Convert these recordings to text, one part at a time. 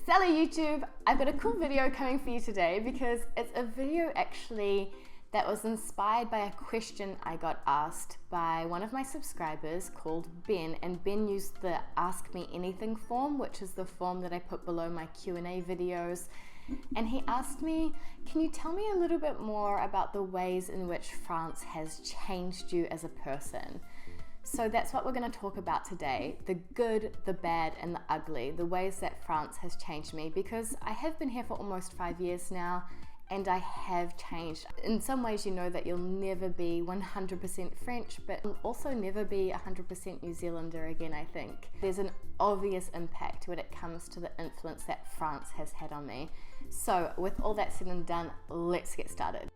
Sally YouTube, I've got a cool video coming for you today because it's a video actually that was inspired by a question I got asked by one of my subscribers called Ben, and Ben used the Ask Me Anything form, which is the form that I put below my Q&A videos. And he asked me, can you tell me a little bit more about the ways in which France has changed you as a person? So that's what we're going to talk about today, the good, the bad, and the ugly, the ways that France has changed me, because I have been here for almost 5 years now, and I have changed. In some ways, you know that you'll never be 100% French, but you'll also never be 100% New Zealander again, I think. There's an obvious impact when it comes to the influence that France has had on me. So with all that said and done, let's get started.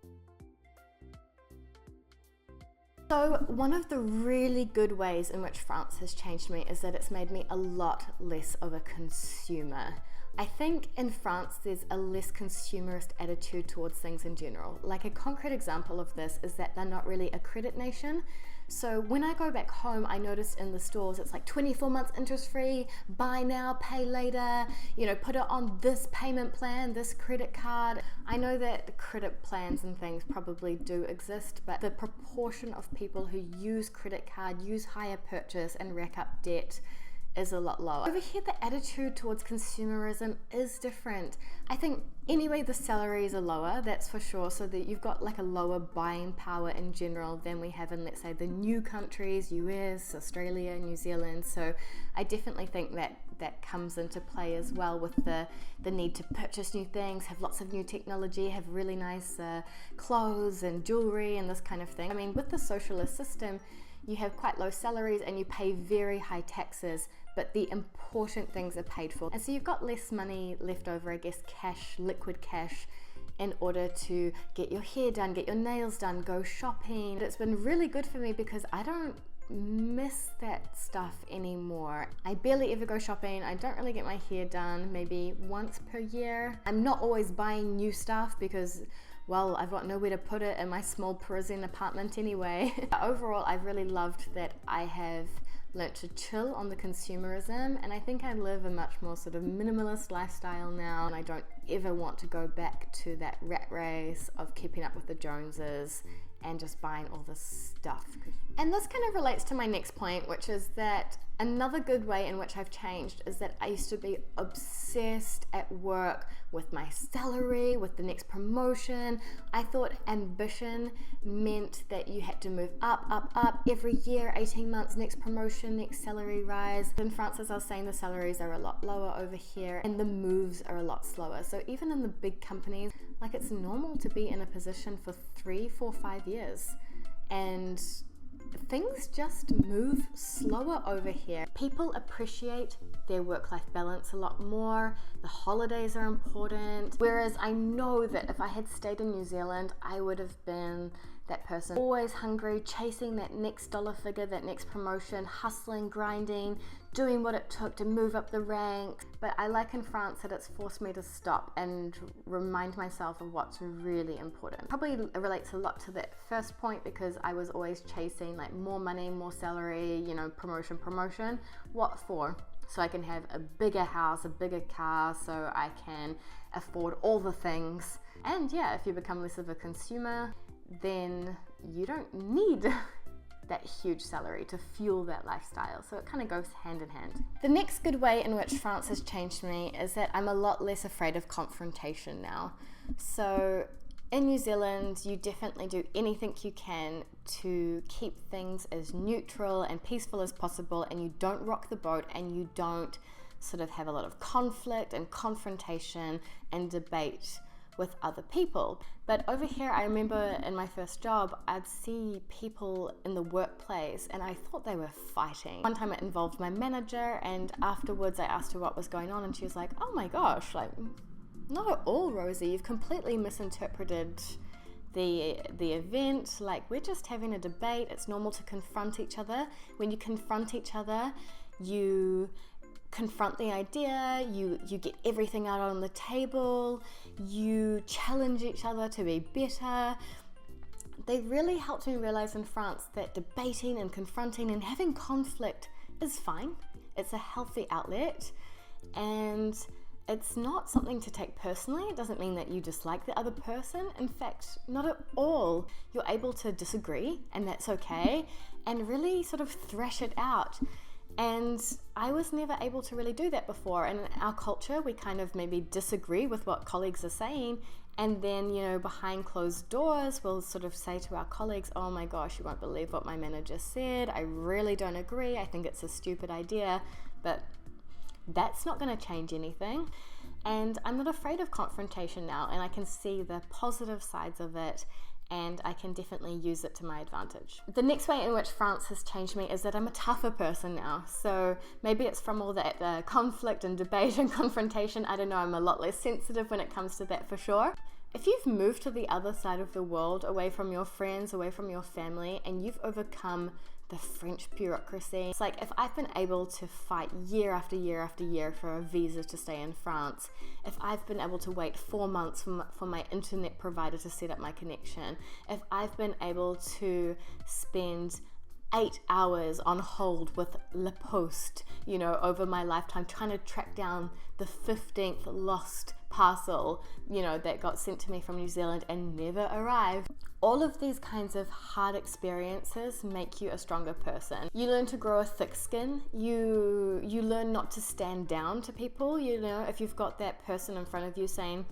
So one of the really good ways in which France has changed me is that it's made me a lot less of a consumer. I think in France there's a less consumerist attitude towards things in general. Like a concrete example of this is that they're not really a credit nation. So when I go back home, I notice in the stores it's like 24 months interest free, buy now, pay later, you know, put it on this payment plan, this credit card. I know that credit plans and things probably do exist, but the proportion of people who use credit card, use hire purchase and rack up debt is a lot lower. Over here, the attitude towards consumerism is different. I think anyway, the salaries are lower, that's for sure, so that you've got like a lower buying power in general than we have in, let's say, the new countries, US, Australia, New Zealand. So I definitely think that that comes into play as well with the need to purchase new things, have lots of new technology, have really nice clothes and jewelry and this kind of thing. I mean, with the socialist system, you have quite low salaries and you pay very high taxes, but the important things are paid for. And so you've got less money left over, I guess, cash, liquid cash, in order to get your hair done, get your nails done, go shopping. It's been really good for me because I don't miss that stuff anymore. I barely ever go shopping. I don't really get my hair done, maybe once per year. I'm not always buying new stuff because, well, I've got nowhere to put it in my small Parisian apartment anyway. Overall, I've really loved that I have learnt to chill on the consumerism, and I think I live a much more sort of minimalist lifestyle now, and I don't ever want to go back to that rat race of keeping up with the Joneses and just buying all this stuff. And this kind of relates to my next point, which is that another good way in which I've changed is that I used to be obsessed at work with my salary, with the next promotion. I thought ambition meant that you had to move up every year, 18 months, next promotion, next salary rise. In France, as I was saying, the salaries are a lot lower over here and the moves are a lot slower. So even in the big companies, like it's normal to be in a position for 3, 4, 5 years. And things just move slower over here. People appreciate their work-life balance a lot more. The holidays are important. Whereas I know that if I had stayed in New Zealand, I would have been that person always hungry, chasing that next dollar figure, that next promotion, hustling, grinding, doing what it took to move up the ranks. But I like in France that it's forced me to stop and remind myself of what's really important. Probably relates a lot to that first point because I was always chasing like more money, more salary, you know, promotion. What for? So I can have a bigger house, a bigger car, so I can afford all the things. And yeah, if you become less of a consumer, then you don't need that huge salary to fuel that lifestyle. So it kind of goes hand in hand. The next good way in which France has changed me is that I'm a lot less afraid of confrontation now. So in New Zealand, you definitely do anything you can to keep things as neutral and peaceful as possible, and you don't rock the boat and you don't sort of have a lot of conflict and confrontation and debate with other people. But over here, I remember in my first job, I'd see people in the workplace and I thought they were fighting. One time it involved my manager, and afterwards I asked her what was going on and she was like, oh my gosh, like, not at all, Rosie, you've completely misinterpreted the event. Like, we're just having a debate. It's normal to confront each other. When you confront each other, you confront the idea, you get everything out on the table, you challenge each other to be better. They really helped me realize in France that debating and confronting and having conflict is fine. It's a healthy outlet, and it's not something to take personally. It doesn't mean that you dislike the other person. In fact, not at all. You're able to disagree, and that's okay, and really sort of thrash it out. And I was never able to really do that before. And in our culture, we kind of maybe disagree with what colleagues are saying, and then, you know, behind closed doors, we'll sort of say to our colleagues, oh my gosh, you won't believe what my manager said. I really don't agree. I think it's a stupid idea. But that's not going to change anything. And I'm not afraid of confrontation now, and I can see the positive sides of it, and I can definitely use it to my advantage. The next way in which France has changed me is that I'm a tougher person now. So maybe it's from all that conflict and debate and confrontation. I don't know, I'm a lot less sensitive when it comes to that for sure. If you've moved to the other side of the world, away from your friends, away from your family, and you've overcome the French bureaucracy, it's like if I've been able to fight year after year after year for a visa to stay in France, if I've been able to wait 4 months for my internet provider to set up my connection, if I've been able to spend 8 hours on hold with La Poste, you know, over my lifetime, trying to track down the 15th lost parcel, you know, that got sent to me from New Zealand and never arrived. All of these kinds of hard experiences make you a stronger person. You learn to grow a thick skin. You learn not to stand down to people. You know, if you've got that person in front of you saying,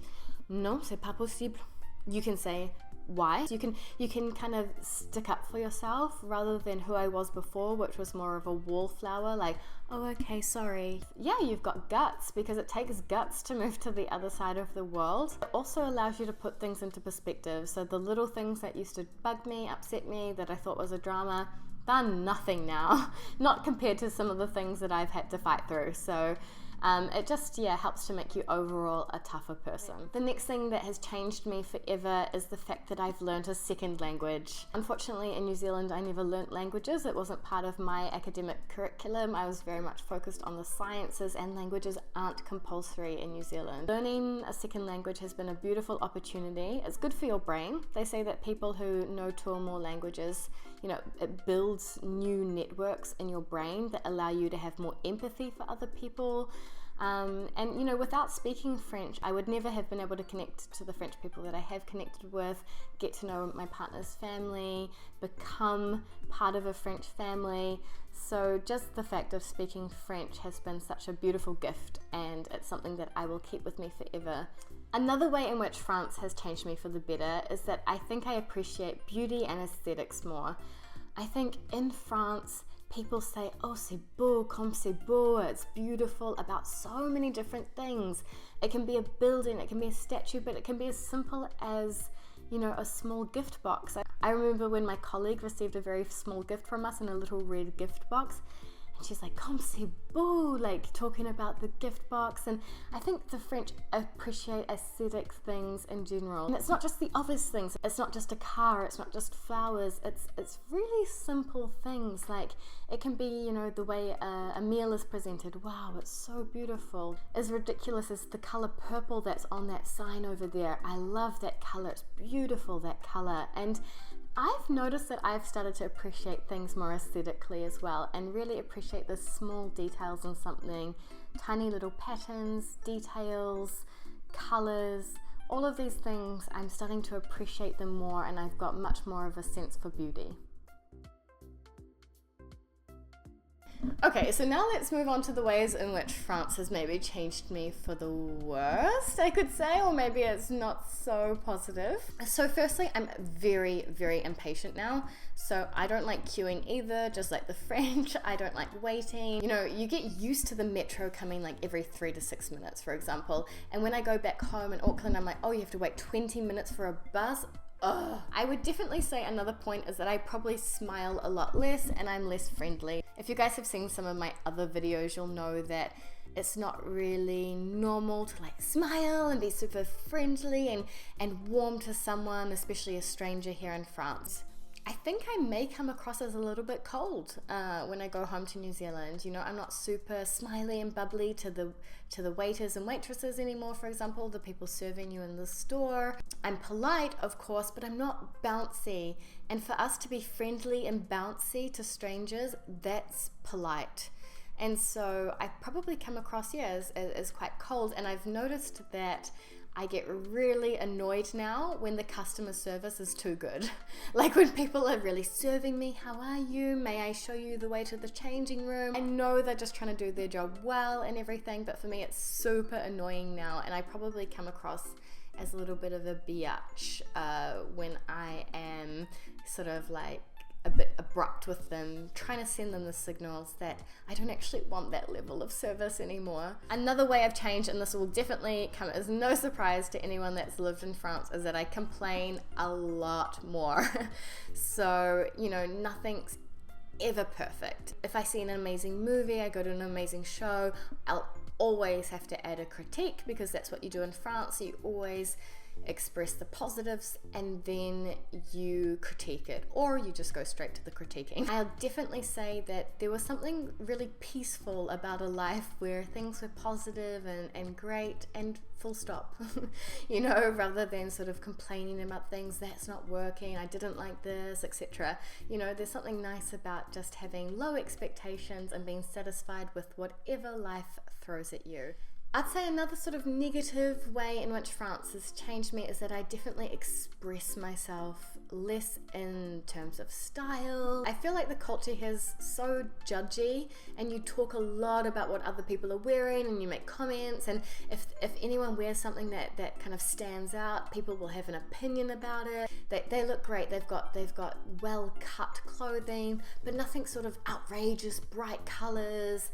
"Non, c'est pas possible," you can say, why? You can kind of stick up for yourself rather than who I was before, which was more of a wallflower, like, oh, okay, sorry. Yeah, you've got guts, because it takes guts to move to the other side of the world. It also allows you to put things into perspective. So the little things that used to bug me, upset me, that I thought was a drama, they're nothing now, not compared to some of the things that I've had to fight through. So it just, helps to make you overall a tougher person. The next thing that has changed me forever is the fact that I've learned a second language. Unfortunately, in New Zealand, I never learnt languages. It wasn't part of my academic curriculum. I was very much focused on the sciences, and languages aren't compulsory in New Zealand. Learning a second language has been a beautiful opportunity. It's good for your brain. They say that people who know two or more languages, you know, it builds new networks in your brain that allow you to have more empathy for other people. And you know, without speaking French, I would never have been able to connect to the French people that I have connected with, get to know my partner's family, become part of a French family. So just the fact of speaking French has been such a beautiful gift, and it's something that I will keep with me forever. Another way in which France has changed me for the better is that I think I appreciate beauty and aesthetics more. I think in France, people say, oh, c'est beau, comme c'est beau, it's beautiful, about so many different things. It can be a building, it can be a statue, but it can be as simple as, you know, a small gift box. I remember when my colleague received a very small gift from us in a little red gift box, and she's like, comme c'est beau, like talking about the gift box. And I think the French appreciate aesthetic things in general. And it's not just the obvious things. It's not just a car, it's not just flowers. It's really simple things. Like it can be, you know, the way a meal is presented. Wow, it's so beautiful. As ridiculous as the color purple that's on that sign over there. I love that color. It's beautiful, that color. And I've noticed that I've started to appreciate things more aesthetically as well, and really appreciate the small details in something, tiny little patterns, details, colors, all of these things. I'm starting to appreciate them more, and I've got much more of a sense for beauty. Okay, so now let's move on to the ways in which France has maybe changed me for the worst, I could say, or maybe it's not so positive. So firstly, I'm very, very impatient now. So I don't like queuing either, just like the French. I don't like waiting. You know, you get used to the metro coming like every 3 to 6 minutes, for example. And when I go back home in Auckland, I'm like, oh, you have to wait 20 minutes for a bus? Ugh. I would definitely say another point is that I probably smile a lot less and I'm less friendly. If you guys have seen some of my other videos, you'll know that it's not really normal to like smile and be super friendly and warm to someone, especially a stranger here in France. I think I may come across as a little bit cold when I go home to New Zealand. You know, I'm not super smiley and bubbly to the waiters and waitresses anymore, for example, the people serving you in the store. I'm polite, of course, but I'm not bouncy. And for us to be friendly and bouncy to strangers, that's polite. And so I probably come across, as quite cold. And I've noticed that I get really annoyed now when the customer service is too good. Like when people are really serving me, how are you? May I show you the way to the changing room? I know they're just trying to do their job well and everything, but for me it's super annoying now, and I probably come across as a little bit of a biatch when I am sort of like a bit abrupt with them, trying to send them the signals that I don't actually want that level of service anymore. Another way I've changed, and this will definitely come as no surprise to anyone that's lived in France, is that I complain a lot more. So, nothing's ever perfect. If I see an amazing movie, I go to an amazing show, I'll always have to add a critique, because that's what you do in France. You always express the positives and then you critique it, or you just go straight to the critiquing. I'll definitely say that there was something really peaceful about a life where things were positive and great and full stop, rather than sort of complaining about things, that's not working, I didn't like this, etc. There's something nice about just having low expectations and being satisfied with whatever life throws at you. I'd say another sort of negative way in which France has changed me is that I definitely express myself less in terms of style. I feel like the culture here is so judgy, and you talk a lot about what other people are wearing, and you make comments, and if anyone wears something that kind of stands out, people will have an opinion about it. They look great, they've got well cut clothing, but nothing sort of outrageous, bright colors,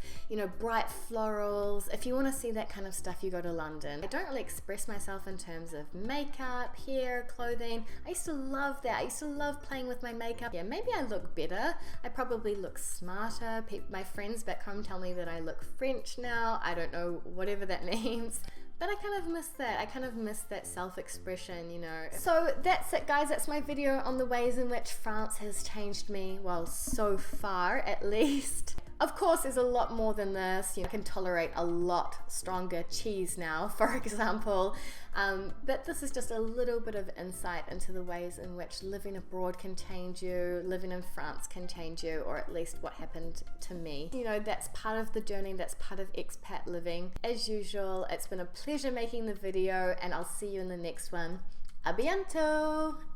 bright florals. If you want to see that kind of stuff, you go to London. I don't really express myself in terms of makeup, hair, clothing. I used to love that. I used to love playing with my makeup. Yeah, maybe I look better. I probably look smarter. My friends back home tell me that I look French now. I don't know, whatever that means. But I kind of miss that. I kind of miss that self-expression, So that's it, guys. That's my video on the ways in which France has changed me. Well, so far, at least. Of course, there's a lot more than this. I can tolerate a lot stronger cheese now, for example. But this is just a little bit of insight into the ways in which living abroad can change you, living in France can change you, or at least what happened to me. That's part of the journey, that's part of expat living. As usual, it's been a pleasure making the video, and I'll see you in the next one. A bientôt!